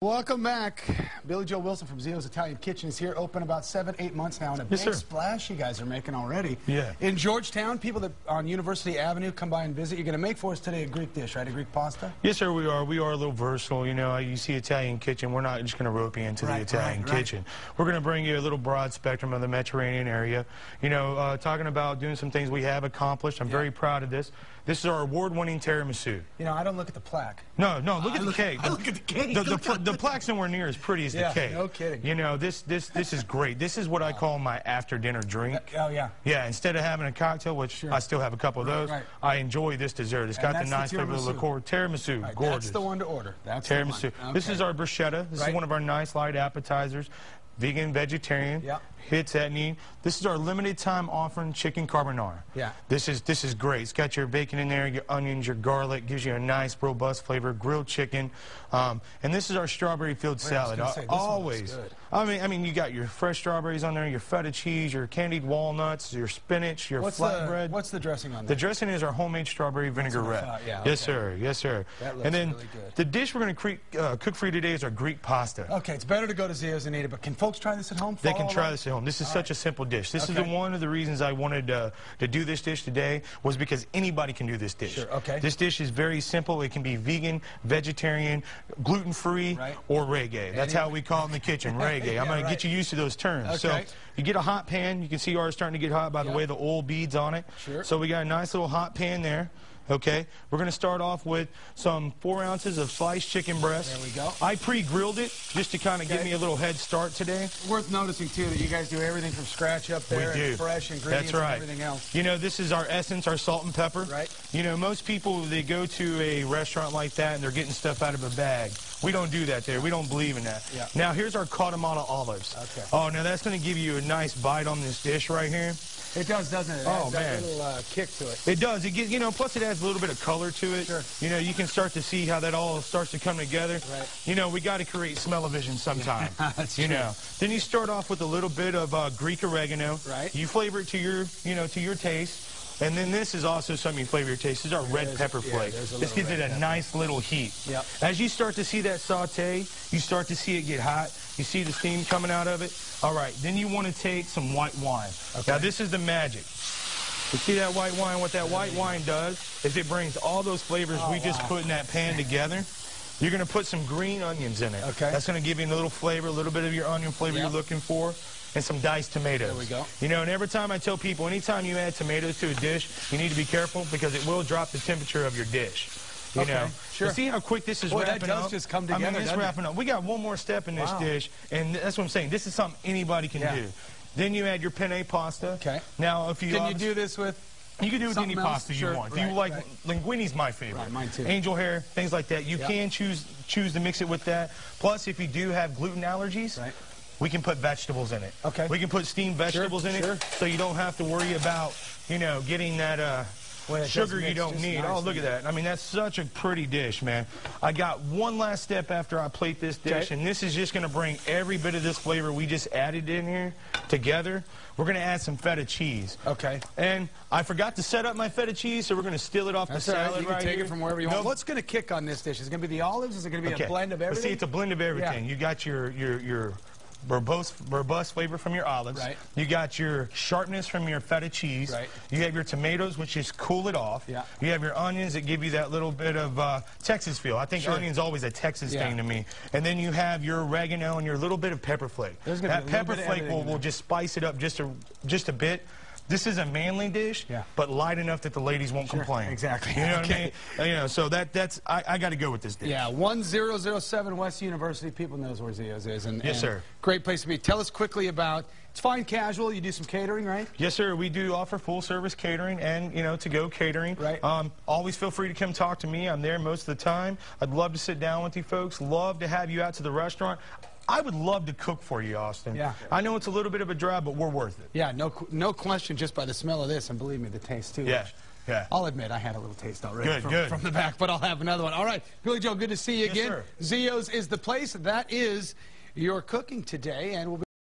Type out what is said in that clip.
Welcome back. Billy Joe Wilson from Zio's Italian Kitchen is here, open about 7-8 months now, and a big splash you guys are making already. Yeah. In Georgetown, people that on University Avenue come by and visit. You're going to make for us today a Greek dish, right? A Greek pasta? Yes, sir, we are. We are a little versatile. You know, you see Italian Kitchen. We're not just going to rope you into the Italian kitchen. We're going to bring you a little broad spectrum of the Mediterranean area. You know, talking about doing some things we have accomplished. I'm very proud of this. This is our award-winning tiramisu. You know, I don't look at the plaque. No, look at the cake. I look at the cake. The plaque's nowhere near as pretty as the cake. No kidding. You know, this is great. This is what I call my after-dinner drink. Oh, yeah. Yeah, instead of having a cocktail, which I still have a couple of those, I enjoy this dessert. It's got the nice flavor of liqueur. Tiramisu, gorgeous. That's the one to order. That's tiramisu. The one. Okay. This is our bruschetta. This is one of our nice light appetizers. Vegan, vegetarian, hits that need. This is our limited time offering chicken carbonara. Yeah. This is great. It's got your bacon in there, your onions, your garlic, gives you a nice robust flavor, grilled chicken. And this is our strawberry field salad. Always. I mean, you got your fresh strawberries on there, your feta cheese, your candied walnuts, your spinach, your flatbread. What's the dressing on that? The dressing is our homemade strawberry vinaigrette. Yes, sir. Yes, sir. That looks and then really good. The dish we're going to cook for you today is our Greek pasta. Okay, it's better to go to Zio's and eat it, but can folks try this at home? They can try this at home. This is such a simple dish. This is one of the reasons I wanted to do this dish today, was because anybody can do this dish. Sure, okay. This dish is very simple. It can be vegan, vegetarian, gluten-free, or reggae. That's how we call it in the kitchen, reggae. I'm going to get you used to those terms. Okay. So you get a hot pan. You can see ours starting to get hot by the way the oil beads on it. Sure. So we got a nice little hot pan there. Okay, we're going to start off with some 4 ounces of sliced chicken breast. There we go. I pre-grilled it just to kind of give me a little head start today. Worth noticing, too, that you guys do everything from scratch up there. We do. And fresh ingredients and everything else. You know, this is our essence, our salt and pepper. Right. You know, most people, they go to a restaurant like that and they're getting stuff out of a bag. We don't do that there. We don't believe in that. Yeah. Now, here's our Katamata olives. Okay. Oh, now that's going to give you a nice bite on this dish right here. It does, doesn't it? It adds that little kick to it. It does. It gets, you know, plus it adds a little bit of color to it. Sure. You know, you can start to see how that all starts to come together. Right. You know, we got to create smell-o-vision sometime. That's you true. know. Then you start off with a little bit of Greek oregano. Right. You flavor it to your, you know, to your taste. And then this is also something you flavor your taste. This is our red pepper flake. This gives it a nice little heat. Yep. As you start to see that saute, you start to see it get hot. You see the steam coming out of it. All right, then you want to take some white wine. Okay. Now this is the magic. You see that white wine? What that white wine does is it brings all those flavors we just put in that pan together. You're going to put some green onions in it. Okay. That's going to give you a little flavor, a little bit of your onion flavor you're looking for. And some diced tomatoes. There we go. You know, and every time I tell people, anytime you add tomatoes to a dish, you need to be careful because it will drop the temperature of your dish. You know. Sure. You see how quick this is wrapping up? That does just come together. I mean, it's wrapping up. We got one more step in this dish, and that's what I'm saying. This is something anybody can do. Then you add your penne pasta. Okay. Now, if you can you do this with? You can do it with any pasta you want. If you like, linguine's my favorite. Right, mine too. Angel hair, things like that. You can choose to mix it with that. Plus, if you do have gluten allergies, we can put vegetables in it. Okay. We can put steamed vegetables in it, so you don't have to worry about, you know, getting that sugar you don't need. Oh, look at that. I mean, that's such a pretty dish, man. I got one last step after I plate this dish, and this is just going to bring every bit of this flavor we just added in here together. We're going to add some feta cheese. Okay. And I forgot to set up my feta cheese, so we're going to steal it off the salad. You can take it from wherever you want. What's going to kick on this dish? Is it going to be the olives? Is it going to be a blend of everything? See, it's a blend of everything. You got your robust flavor from your olives. Right. You got your sharpness from your feta cheese. Right. You have your tomatoes, which just cool it off. Yeah. You have your onions that give you that little bit of Texas feel. I think onion's always a Texas thing to me. And then you have your oregano and your little bit of pepper flake. That pepper flake will just spice it up just a bit. This is a manly dish, but light enough that the ladies won't complain. Exactly. You know what I mean? You know, so that's I got to go with this dish. Yeah, 1007 West University. People knows where Zio's is. Yes, sir. Great place to be. Tell us quickly about, it's fine casual. You do some catering, right? Yes, sir. We do offer full-service catering and, you know, to-go catering. Right. Always feel free to come talk to me. I'm there most of the time. I'd love to sit down with you folks. Love to have you out to the restaurant. I would love to cook for you, Austin. Yeah. I know it's a little bit of a drive, but we're worth it. Yeah, no question, just by the smell of this, and believe me, the taste, too. Yeah. Yeah. I'll admit, I had a little taste already from the back, but I'll have another one. All right, Billy Joe, good to see you again. Sir. Zio's is the place. That is your cooking today, and we'll be